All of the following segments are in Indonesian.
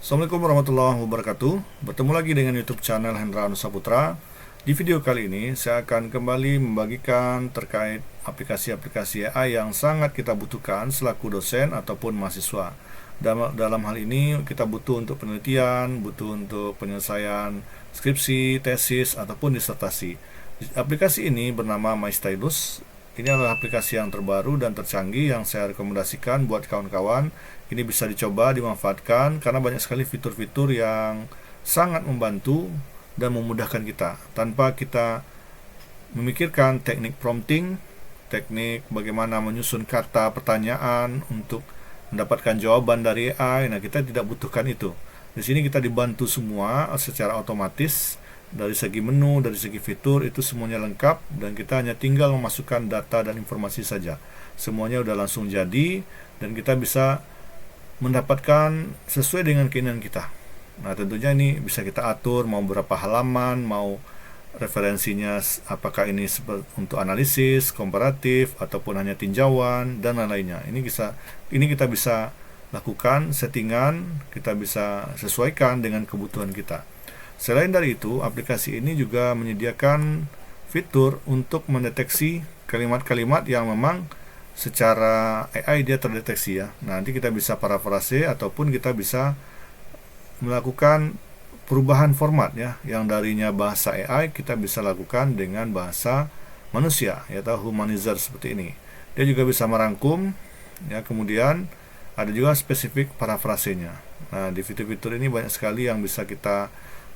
Assalamualaikum warahmatullahi wabarakatuh. Bertemu lagi dengan YouTube channel Hendra Anusaputra. Di video kali ini saya akan kembali membagikan terkait aplikasi-aplikasi AI yang sangat kita butuhkan selaku dosen ataupun mahasiswa. Dalam hal ini kita butuh untuk penelitian, butuh untuk penyelesaian skripsi, tesis, ataupun disertasi. Aplikasi ini bernama MyStylus. Ini adalah aplikasi yang terbaru dan tercanggih yang saya rekomendasikan buat kawan-kawan. Ini bisa dicoba, dimanfaatkan karena banyak sekali fitur-fitur yang sangat membantu dan memudahkan kita tanpa kita memikirkan teknik prompting, teknik bagaimana menyusun kata pertanyaan untuk mendapatkan jawaban dari AI. Nah, kita tidak butuhkan itu. Di sini kita dibantu semua secara otomatis. Dari segi menu, dari segi fitur, itu semuanya lengkap dan kita hanya tinggal memasukkan data dan informasi saja. Semuanya udah langsung jadi dan kita bisa mendapatkan sesuai dengan keinginan kita. Nah, tentunya ini bisa kita atur mau berapa halaman, mau referensinya apakah ini untuk analisis, komparatif, ataupun hanya tinjauan dan lain-lainnya. Ini kita bisa lakukan settingan, kita bisa sesuaikan dengan kebutuhan kita. Selain dari itu, aplikasi ini juga menyediakan fitur untuk mendeteksi kalimat-kalimat yang memang secara AI dia terdeteksi ya. Nah, nanti kita bisa parafrase ataupun kita bisa melakukan perubahan format ya, yang darinya bahasa AI kita bisa lakukan dengan bahasa manusia yaitu humanizer seperti ini. Dia juga bisa merangkum ya, kemudian ada juga spesifik parafrasenya. Nah, di fitur-fitur ini banyak sekali yang bisa kita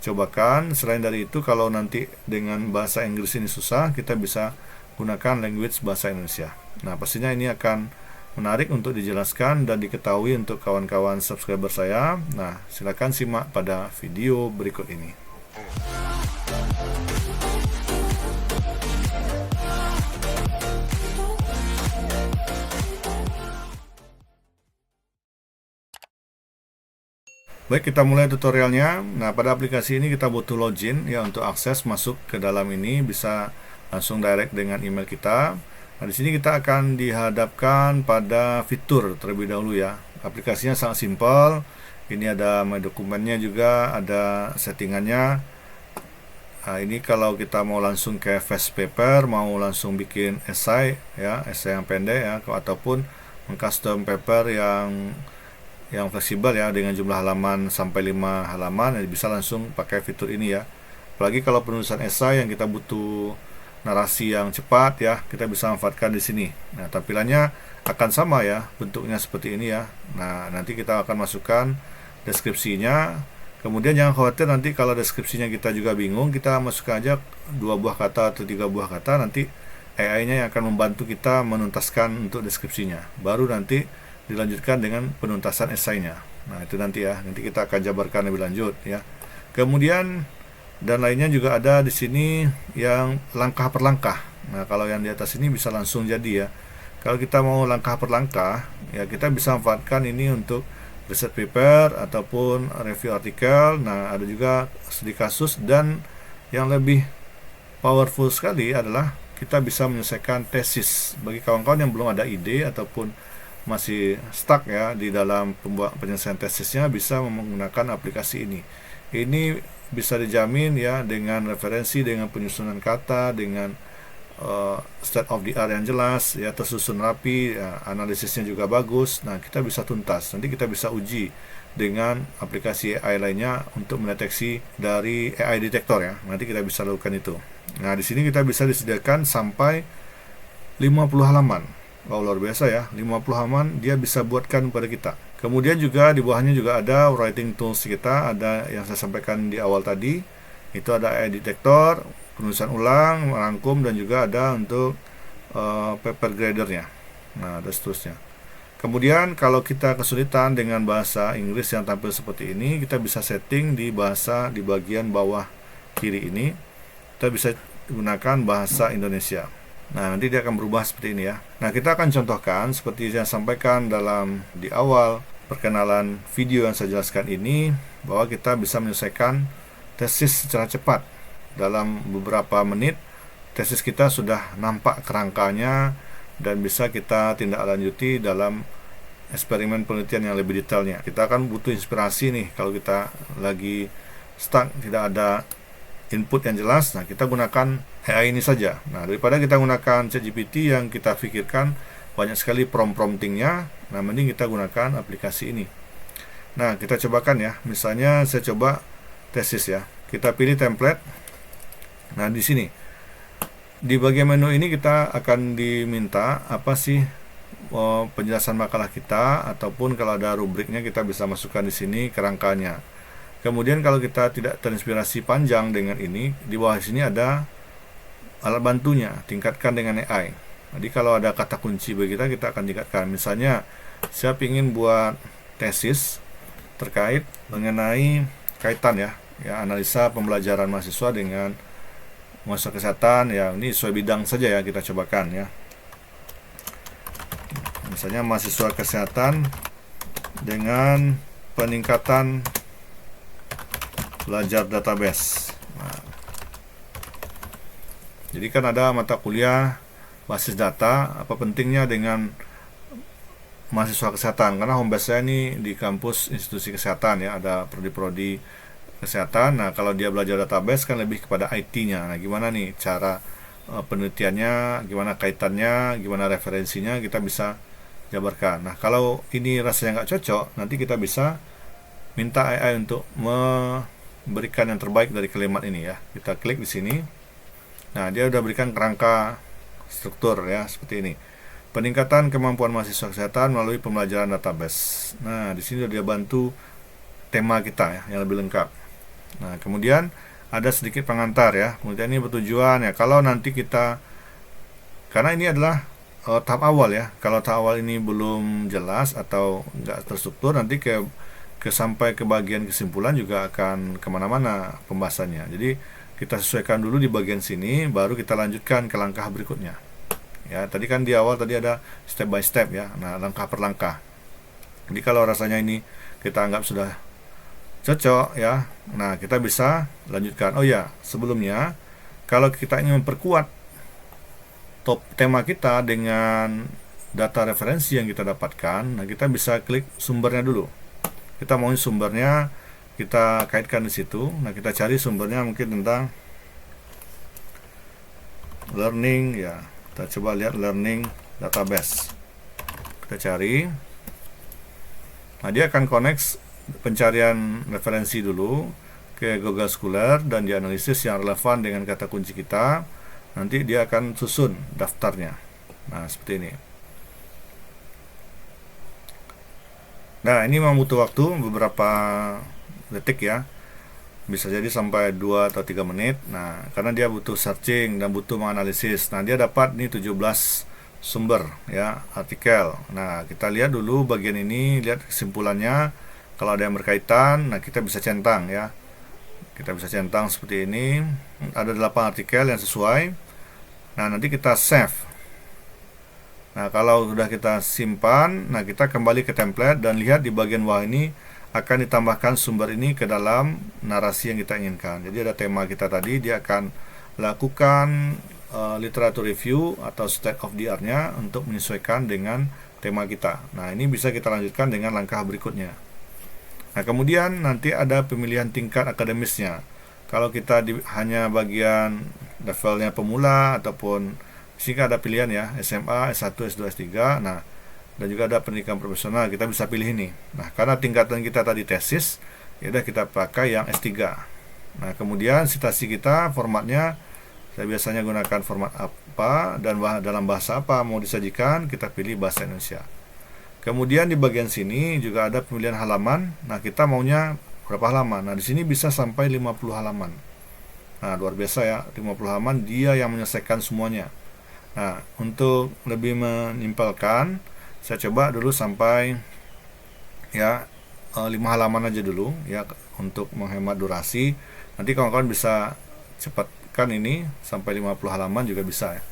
cobakan. Selain dari itu, kalau nanti dengan bahasa Inggris ini susah, kita bisa gunakan language bahasa Indonesia. Nah, pastinya ini akan menarik untuk dijelaskan dan diketahui untuk kawan-kawan subscriber saya. Nah, silakan simak pada video berikut ini. Baik, kita mulai tutorialnya. Nah, pada aplikasi ini kita butuh login ya untuk akses masuk ke dalam ini, bisa langsung direct dengan email kita. Nah, di sini kita akan dihadapkan pada fitur terlebih dahulu ya. Aplikasinya sangat simpel. Ini ada my dokumennya juga, ada settingannya. Nah, ini kalau kita mau langsung ke fast paper, mau langsung bikin esai ya, esai yang pendek ya, ataupun mengcustom paper yang fleksibel ya, dengan jumlah halaman sampai 5 halaman, bisa langsung pakai fitur ini ya. Apalagi kalau penulisan esai yang kita butuh narasi yang cepat ya, kita bisa manfaatkan di sini. Nah, tampilannya akan sama ya, bentuknya seperti ini ya. Nah, nanti kita akan masukkan deskripsinya. Kemudian jangan khawatir nanti kalau deskripsinya kita juga bingung, kita masukkan aja 2 buah kata atau 3 buah kata, nanti AI-nya yang akan membantu kita menuntaskan untuk deskripsinya. Baru nanti dilanjutkan dengan penuntasan esainya. Nah, itu nanti ya, nanti kita akan jabarkan lebih lanjut ya. Kemudian dan lainnya juga ada di sini yang langkah per langkah. Nah, kalau yang di atas ini bisa langsung jadi ya. Kalau kita mau langkah per langkah ya, kita bisa manfaatkan ini untuk riset paper ataupun review artikel. Nah, ada juga studi kasus, dan yang lebih powerful sekali adalah kita bisa menyelesaikan tesis. Bagi kawan-kawan yang belum ada ide ataupun masih stuck ya di dalam penyelesaian tesisnya, bisa menggunakan aplikasi ini. Ini bisa dijamin ya dengan referensi, dengan penyusunan kata, dengan state of the art yang jelas ya, tersusun rapi ya, analisisnya juga bagus. Nah, kita bisa tuntas. Nanti kita bisa uji dengan aplikasi AI lainnya untuk mendeteksi dari AI detektor ya. Nanti kita bisa lakukan itu. Nah, di sini kita bisa disediakan sampai 50 halaman. Wow, luar biasa ya, 50 halaman dia bisa buatkan pada kita. Kemudian juga di bawahnya juga ada writing tools kita, ada yang saya sampaikan di awal tadi, itu ada AI detektor, penulisan ulang, merangkum, dan juga ada untuk paper gradernya. Nah, dan seterusnya. Kemudian kalau kita kesulitan dengan bahasa Inggris yang tampil seperti ini, kita bisa setting di bahasa di bagian bawah kiri ini. Kita bisa gunakan bahasa Indonesia. Nah, nanti dia akan berubah seperti ini ya. Nah, kita akan contohkan seperti yang saya sampaikan di awal perkenalan video yang saya jelaskan ini, bahwa kita bisa menyelesaikan tesis secara cepat. Dalam beberapa menit, tesis kita sudah nampak kerangkanya dan bisa kita tindak lanjuti dalam eksperimen penelitian yang lebih detailnya. Kita akan butuh inspirasi nih kalau kita lagi stuck, tidak ada input yang jelas. Nah, kita gunakan AI ini saja. Nah, daripada kita gunakan ChatGPT yang kita pikirkan banyak sekali promptingnya, nah mending kita gunakan aplikasi ini. Nah, kita cobakan ya. Misalnya saya coba tesis ya. Kita pilih template. Nah, di sini di bagian menu ini kita akan diminta apa sih penjelasan makalah kita, ataupun kalau ada rubriknya kita bisa masukkan di sini kerangkanya. Kemudian kalau kita tidak terinspirasi panjang dengan ini, di bawah sini ada alat bantunya, tingkatkan dengan AI. Jadi kalau ada kata kunci bagi kita akan tingkatkan. Misalnya saya ingin buat tesis terkait mengenai kaitan ya analisa pembelajaran mahasiswa dengan mahasiswa kesehatan ya. Ini sesuai bidang saja ya, kita cobakan ya. Misalnya mahasiswa kesehatan dengan peningkatan belajar database. Nah, jadi kan ada mata kuliah basis data, apa pentingnya dengan mahasiswa kesehatan, karena home base saya ini di kampus institusi kesehatan ya, ada prodi-prodi kesehatan. Nah, kalau dia belajar database kan lebih kepada IT-nya. Nah, gimana nih cara penelitiannya, gimana kaitannya, gimana referensinya, kita bisa jabarkan. Nah, kalau ini rasanya nggak cocok, nanti kita bisa minta AI untuk memberikan yang terbaik dari kalimat ini ya. Kita klik di sini. Nah, dia udah berikan kerangka struktur ya, seperti ini. Peningkatan kemampuan mahasiswa kesehatan melalui pembelajaran database. Nah, di sini dia bantu tema kita ya, yang lebih lengkap. Nah, kemudian ada sedikit pengantar ya. Kemudian ini bertujuan ya, kalau nanti kita, karena ini adalah tahap awal ya. Kalau tahap awal ini belum jelas atau nggak terstruktur, nanti sampai ke bagian kesimpulan juga akan kemana-mana pembahasannya. Jadi kita sesuaikan dulu di bagian sini, baru kita lanjutkan ke langkah berikutnya. Ya, tadi kan di awal tadi ada step by step ya. Nah, langkah per langkah. Jadi kalau rasanya ini kita anggap sudah cocok ya, nah kita bisa lanjutkan. Oh ya, sebelumnya kalau kita ingin memperkuat tema kita dengan data referensi yang kita dapatkan, nah kita bisa klik sumbernya dulu. Kita mau sumbernya, kita kaitkan di situ. Nah, kita cari sumbernya mungkin tentang learning ya. Kita coba lihat learning database. Kita cari. Nah, dia akan connect pencarian referensi dulu ke Google Scholar dan dianalisis yang relevan dengan kata kunci kita. Nanti dia akan susun daftarnya. Nah, seperti ini. Nah, ini membutuh waktu beberapa detik ya. Bisa jadi sampai 2 atau 3 menit. Nah, karena dia butuh searching dan butuh menganalisis. Nah, dia dapat nih 17 sumber ya, artikel. Nah, kita lihat dulu bagian ini, lihat kesimpulannya. Kalau ada yang berkaitan, nah kita bisa centang ya. Kita bisa centang seperti ini. Ada 8 artikel yang sesuai. Nah, nanti kita save. Nah, kalau sudah kita simpan, nah kita kembali ke template dan lihat di bagian bawah ini akan ditambahkan sumber ini ke dalam narasi yang kita inginkan. Jadi ada tema kita tadi, dia akan lakukan literatur review atau state of the art-nya untuk menyesuaikan dengan tema kita. Nah, ini bisa kita lanjutkan dengan langkah berikutnya. Nah, kemudian nanti ada pemilihan tingkat akademisnya. Kalau kita hanya bagian levelnya pemula ataupun sini ada pilihan ya, SMA, S1, S2, S3. Nah, dan juga ada pendidikan profesional, kita bisa pilih ini. Nah, karena tingkatan kita tadi tesis, ya udah kita pakai yang S3. Nah, kemudian citasi kita formatnya, saya biasanya gunakan format apa dan dalam bahasa apa mau disajikan, kita pilih bahasa Indonesia. Kemudian di bagian sini juga ada pemilihan halaman. Nah, kita maunya berapa halaman? Nah, di sini bisa sampai 50 halaman. Nah, luar biasa ya, 50 halaman dia yang menyelesaikan semuanya. Nah, untuk lebih menyimpelkan, saya coba dulu sampai ya 5 halaman aja dulu ya, untuk menghemat durasi. Nanti kawan-kawan bisa cepatkan ini sampai 50 halaman juga bisa ya.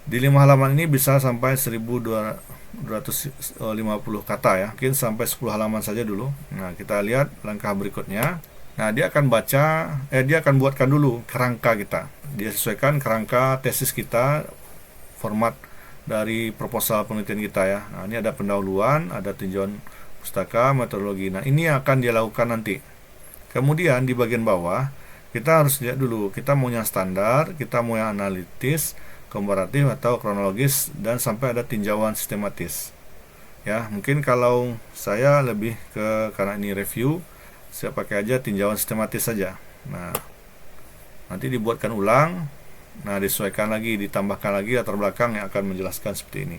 Di 5 halaman ini bisa sampai 1250 kata ya. Mungkin sampai 10 halaman saja dulu. Nah, kita lihat langkah berikutnya. Nah, dia akan dia akan buatkan dulu kerangka kita. Dia sesuaikan kerangka tesis kita, format dari proposal penelitian kita ya. Nah, ini ada pendahuluan, ada tinjauan pustaka, metodologi. Nah, ini akan dia lakukan nanti. Kemudian di bagian bawah, kita harus lihat dulu, kita mau yang standar, kita mau yang analitis, komparatif atau kronologis, dan sampai ada tinjauan sistematis. Ya, mungkin kalau saya lebih ke, karena ini review, saya pakai aja tinjauan sistematis saja. Nah, nanti dibuatkan ulang. Nah, disesuaikan lagi, ditambahkan lagi latar belakang yang akan menjelaskan seperti ini.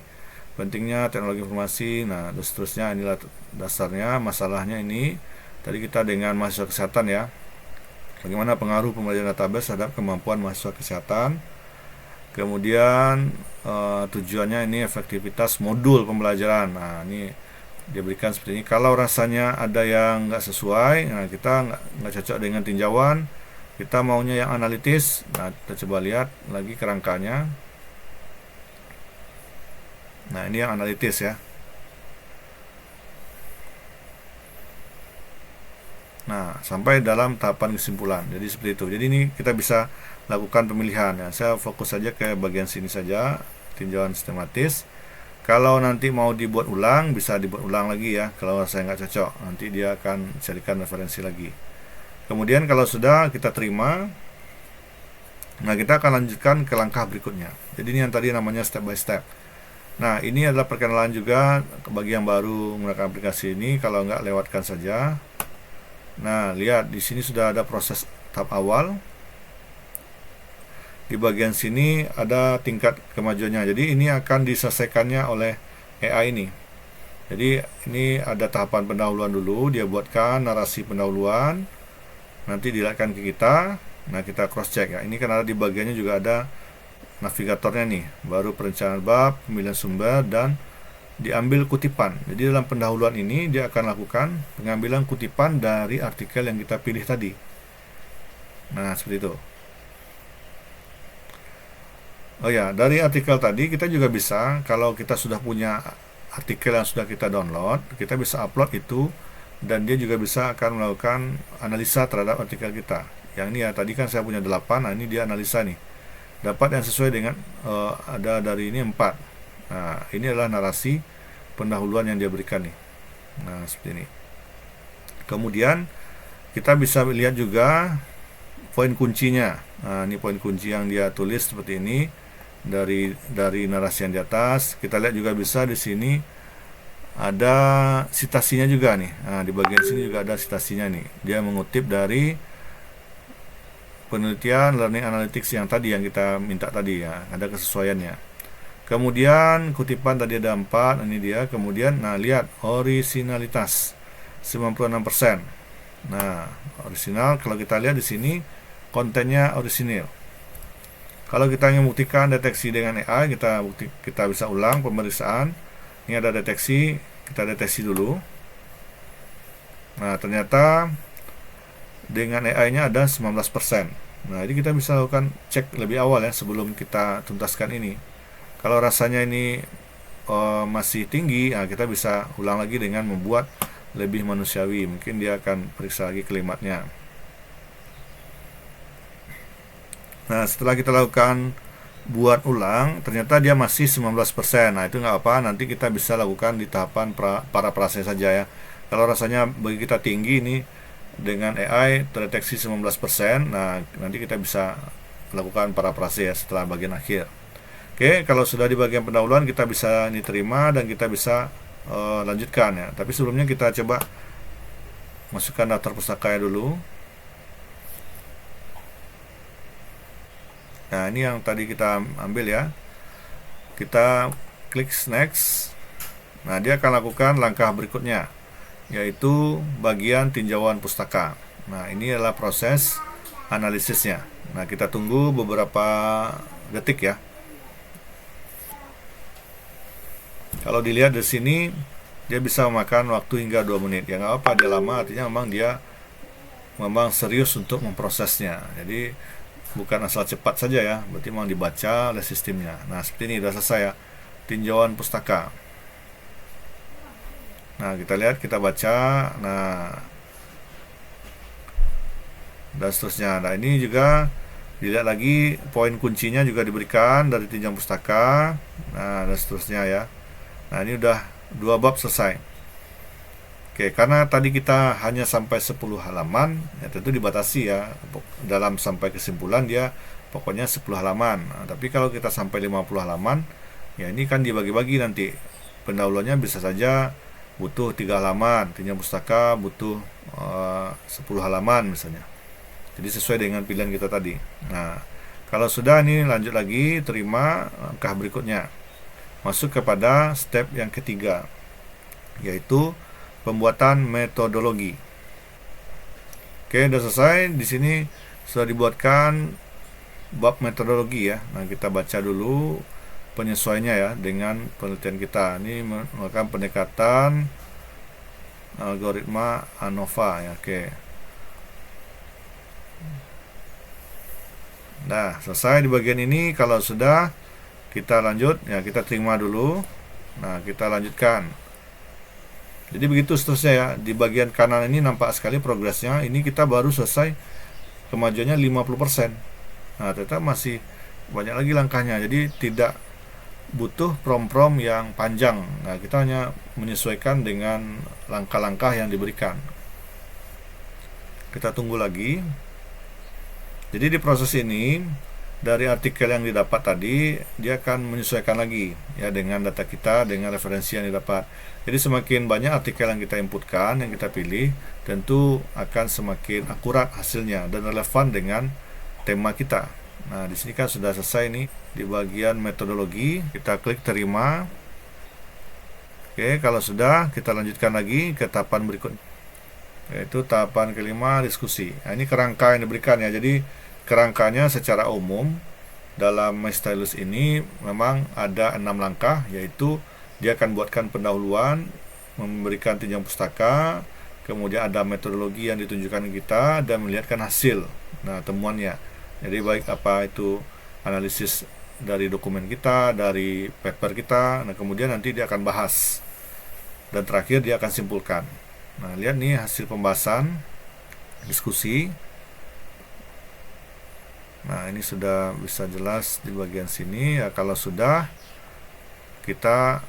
Pentingnya teknologi informasi, nah, dan seterusnya. Inilah dasarnya. Masalahnya ini, tadi kita dengan mahasiswa kesehatan ya. Bagaimana pengaruh pembelajaran database terhadap kemampuan mahasiswa kesehatan. Kemudian tujuannya ini efektivitas modul pembelajaran. Nah, ini dia berikan seperti ini. Kalau rasanya ada yang nggak sesuai, nah kita nggak cocok dengan tinjauan, kita maunya yang analitis. Nah, kita coba lihat lagi kerangkanya. Nah, ini yang analitis ya. Nah, sampai dalam tahapan kesimpulan. Jadi seperti itu. Jadi ini kita bisa lakukan pemilihan ya. Saya fokus saja ke bagian sini saja, tinjauan sistematis. Kalau nanti mau dibuat ulang, bisa dibuat ulang lagi ya. Kalau saya nggak cocok, nanti dia akan carikan referensi lagi. Kemudian kalau sudah kita terima, nah kita akan lanjutkan ke langkah berikutnya. Jadi ini yang tadi namanya step by step. Nah, ini adalah perkenalan juga bagi yang baru menggunakan aplikasi ini. Kalau nggak, lewatkan saja. Nah, lihat di sini sudah ada proses tahap awal. Di bagian sini ada tingkat kemajuannya. Jadi ini akan diselesaikannya oleh AI ini. Jadi ini ada tahapan pendahuluan dulu. Dia buatkan narasi pendahuluan. Nanti dilihatkan ke kita. Nah, kita cross check ya. Ini kan ada di bagiannya juga ada navigatornya nih. Baru perencanaan bab, pemilihan sumber, dan diambil kutipan. Jadi dalam pendahuluan ini dia akan lakukan pengambilan kutipan dari artikel yang kita pilih tadi. Nah, seperti itu. Oh ya, dari artikel tadi kita juga bisa, kalau kita sudah punya artikel yang sudah kita download, kita bisa upload itu, dan dia juga bisa akan melakukan analisa terhadap artikel kita. Yang ini ya, tadi kan saya punya 8, nah ini dia analisa nih. Dapat yang sesuai dengan ada dari ini 4. Nah, ini adalah narasi pendahuluan yang dia berikan nih. Nah, seperti ini. Kemudian kita bisa lihat juga poin kuncinya. Nah, ini poin kunci yang dia tulis seperti ini dari narasi yang di atas. Kita lihat juga bisa di sini ada sitasinya juga nih. Nah, di bagian sini juga ada sitasinya nih. Dia mengutip dari penelitian learning analytics yang tadi yang kita minta tadi ya, ada kesesuaiannya. Kemudian kutipan tadi ada 4, ini dia. Kemudian nah lihat orisinalitas 96%. Nah, orisinal kalau kita lihat di sini kontennya orisinil. Kalau kita ingin buktikan deteksi dengan AI, kita bisa ulang pemeriksaan. Ini ada deteksi, kita deteksi dulu. Nah, ternyata dengan AI-nya ada 19%. Nah, jadi kita bisa lakukan cek lebih awal ya sebelum kita tuntaskan ini. Kalau rasanya ini masih tinggi, nah kita bisa ulang lagi dengan membuat lebih manusiawi. Mungkin dia akan periksa lagi kalimatnya. Nah, setelah kita lakukan buat ulang, ternyata dia masih 19%. Nah, itu nggak apa, nanti kita bisa lakukan di tahapan paraphrase saja ya. Kalau rasanya bagi kita tinggi ini, dengan AI terdeteksi 19%, nah nanti kita bisa lakukan paraphrase ya setelah bagian akhir. Oke, kalau sudah di bagian pendahuluan kita bisa diterima dan kita bisa lanjutkan ya. Tapi sebelumnya kita coba masukkan daftar pustaka dulu. Nah, ini yang tadi kita ambil ya. Kita klik next. Nah, dia akan lakukan langkah berikutnya, yaitu bagian tinjauan pustaka. Nah, ini adalah proses analisisnya. Nah, kita tunggu beberapa detik ya. Kalau dilihat di sini, dia bisa memakan waktu hingga 2 menit. Ya nggak apa, dia lama, artinya memang serius untuk memprosesnya. Jadi bukan asal cepat saja ya, berarti memang dibaca oleh sistemnya. Nah, seperti ini sudah selesai ya, tinjauan pustaka. Nah, kita lihat, kita baca, nah dan seterusnya. Nah, ini juga Dilihat lagi, poin kuncinya juga diberikan dari tinjam pustaka, nah dan seterusnya ya. Nah ini udah 2 bab selesai. Oke, karena tadi kita hanya sampai 10 halaman, ya tentu dibatasi ya. Dalam sampai kesimpulan dia pokoknya 10 halaman. Nah, tapi kalau kita sampai 50 halaman, ya ini kan dibagi-bagi nanti. Pendahuluannya bisa saja butuh 3 halaman, tinjam pustaka butuh 10 halaman misalnya. Jadi sesuai dengan pilihan kita tadi. Nah, kalau sudah ini lanjut lagi, terima langkah berikutnya. Masuk kepada step yang ketiga, yaitu pembuatan metodologi. Oke, sudah selesai. Di sini sudah dibuatkan bab metodologi ya. Nah, kita baca dulu penyesuaiannya ya dengan penelitian kita. Ini melakukan pendekatan algoritma ANOVA ya. Oke. Nah, selesai di bagian ini. Kalau sudah, kita lanjut ya, kita terima dulu. Nah, kita lanjutkan. Jadi begitu seterusnya ya. Di bagian kanan ini nampak sekali progresnya. Ini kita baru selesai, kemajuannya 50%. Nah, ternyata masih banyak lagi langkahnya. Jadi tidak butuh prom-prom yang panjang. Nah, kita hanya menyesuaikan dengan langkah-langkah yang diberikan. Kita tunggu lagi. Jadi di proses ini, dari artikel yang didapat tadi, dia akan menyesuaikan lagi ya dengan data kita, dengan referensi yang didapat. Jadi semakin banyak artikel yang kita inputkan, yang kita pilih, tentu akan semakin akurat hasilnya dan relevan dengan tema kita. Nah, di sini kan sudah selesai nih di bagian metodologi. Kita klik terima. Oke, kalau sudah, kita lanjutkan lagi ke tahapan berikutnya, yaitu tahapan kelima, diskusi. Nah, ini kerangka yang diberikan ya. Jadi kerangkanya secara umum dalam MyStylus ini memang ada 6 langkah, yaitu dia akan buatkan pendahuluan, memberikan tinjam pustaka, kemudian ada metodologi yang ditunjukkan kita, dan melihatkan hasil, nah temuannya. Jadi baik apa itu analisis dari dokumen kita, dari paper kita, nah kemudian nanti dia akan bahas, dan terakhir dia akan simpulkan. Nah, lihat nih hasil pembahasan, diskusi. Nah, ini sudah bisa jelas di bagian sini ya. Kalau sudah, kita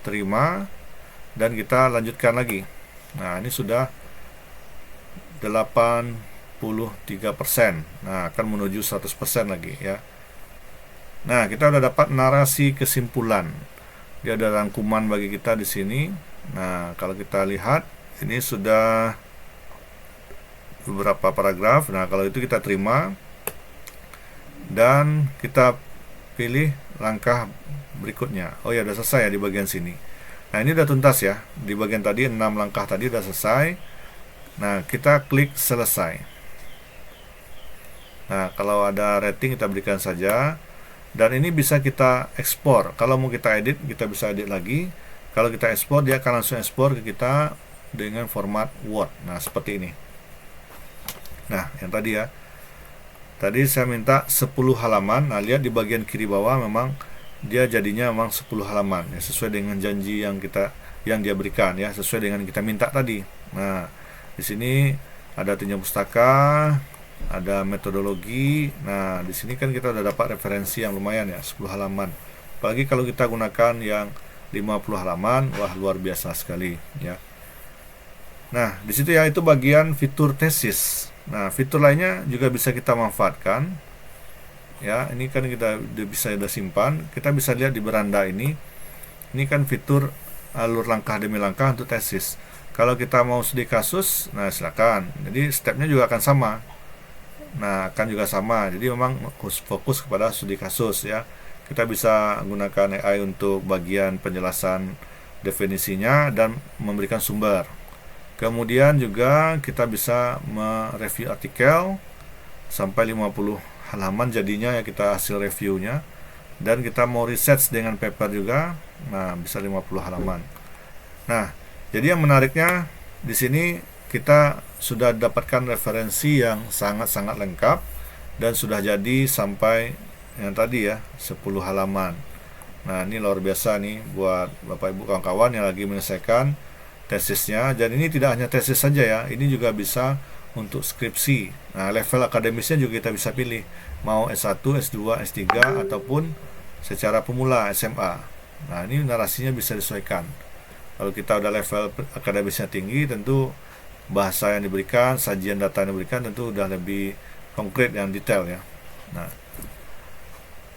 terima dan kita lanjutkan lagi. Nah, ini sudah 83%. Nah, akan menuju 100% lagi ya. Nah, kita sudah dapat narasi kesimpulan. Dia ada rangkuman bagi kita di sini. Nah, kalau kita lihat, ini sudah beberapa paragraf. Nah, kalau itu kita terima dan kita pilih langkah berikutnya. Oh ya, udah selesai ya di bagian sini. Nah, ini udah tuntas ya. Di bagian tadi 6 langkah tadi udah selesai. Nah, kita klik selesai. Nah, kalau ada rating kita berikan saja. Dan ini bisa kita ekspor. Kalau mau kita edit, kita bisa edit lagi. Kalau kita ekspor, dia akan langsung ekspor ke kita dengan format Word. Nah, seperti ini. Nah, yang tadi ya. Tadi saya minta 10 halaman. Nah, lihat di bagian kiri bawah memang dia jadinya memang 10 halaman ya, sesuai dengan janji yang dia berikan ya, sesuai dengan yang kita minta tadi. Nah, di sini ada tinjam pustaka, ada metodologi. Nah, di sini kan kita udah dapat referensi yang lumayan ya, 10 halaman. Apalagi kalau kita gunakan yang 50 halaman, wah luar biasa sekali ya. Nah, di situ ya, itu bagian fitur tesis. Nah, fitur lainnya juga bisa kita manfaatkan. Ya, ini kan kita udah simpan. Kita bisa lihat di beranda ini. Ini kan fitur alur langkah demi langkah untuk tesis. Kalau kita mau studi kasus, nah silakan. Jadi stepnya juga akan sama. Nah, akan juga sama. Jadi memang fokus kepada studi kasus ya. Kita bisa gunakan AI untuk bagian penjelasan definisinya dan memberikan sumber. Kemudian juga kita bisa mereview artikel sampai 50 halaman jadinya ya, kita hasil reviewnya. Dan kita mau research dengan paper juga, nah bisa 50 halaman. Nah, jadi yang menariknya di sini kita sudah dapatkan referensi yang sangat-sangat lengkap dan sudah jadi sampai yang tadi ya, 10 halaman. Nah, ini luar biasa nih buat Bapak Ibu kawan-kawan yang lagi menyelesaikan tesisnya. Dan ini tidak hanya tesis saja ya, ini juga bisa untuk skripsi. Nah, level akademisnya juga kita bisa pilih, mau S1, S2, S3 ataupun secara pemula SMA. Nah, ini narasinya bisa disesuaikan. Kalau kita udah level akademisnya tinggi, tentu bahasa yang diberikan, sajian data yang diberikan tentu udah lebih konkret dan detail ya. Nah,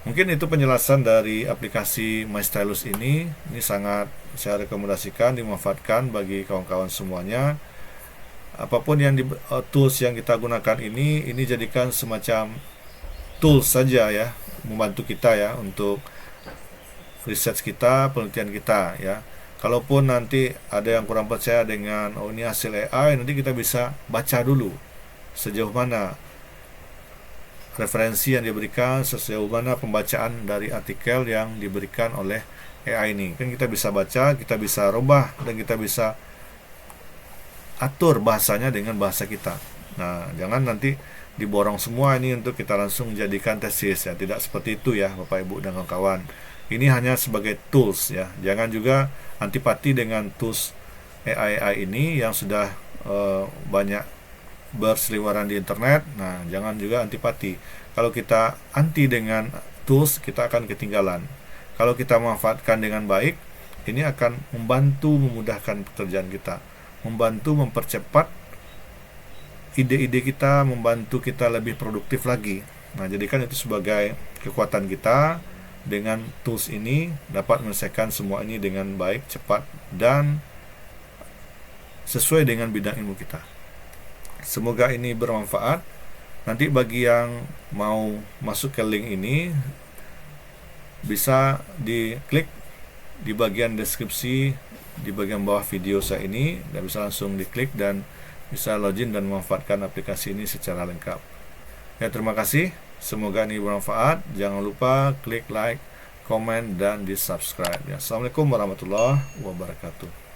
mungkin itu penjelasan dari aplikasi MyStylus ini. Ini sangat saya rekomendasikan, dimanfaatkan bagi kawan-kawan semuanya. Apapun yang tools yang kita gunakan ini jadikan semacam tools saja ya, membantu kita ya untuk research kita, penelitian kita ya. Kalaupun nanti ada yang kurang percaya dengan ini hasil AI, nanti kita bisa baca dulu sejauh mana referensi yang diberikan, sejauh mana pembacaan dari artikel yang diberikan oleh AI ini. Kan kita bisa baca, kita bisa rubah, dan kita bisa atur bahasanya dengan bahasa kita. Nah, jangan nanti diborong semua ini untuk kita langsung jadikan tesis ya. Tidak seperti itu ya Bapak Ibu dan kawan-kawan. Ini hanya sebagai tools ya. Jangan juga antipati dengan tools AI ini yang sudah banyak berseliweran di internet. Nah, jangan juga antipati. Kalau kita anti dengan tools, kita akan ketinggalan. Kalau kita memanfaatkan dengan baik, ini akan membantu memudahkan pekerjaan kita, membantu mempercepat ide-ide kita, membantu kita lebih produktif lagi. Nah, jadikan itu sebagai kekuatan kita. Dengan tools ini dapat menyelesaikan semua ini dengan baik, cepat, dan sesuai dengan bidang ilmu kita. Semoga ini bermanfaat. Nanti bagi yang mau masuk ke link ini, bisa diklik di bagian deskripsi di bagian bawah video saya ini, dan bisa langsung diklik dan bisa login dan memanfaatkan aplikasi ini secara lengkap. Ya, terima kasih. Semoga ini bermanfaat. Jangan lupa klik like, komen, dan di subscribe ya. Assalamualaikum warahmatullahi wabarakatuh.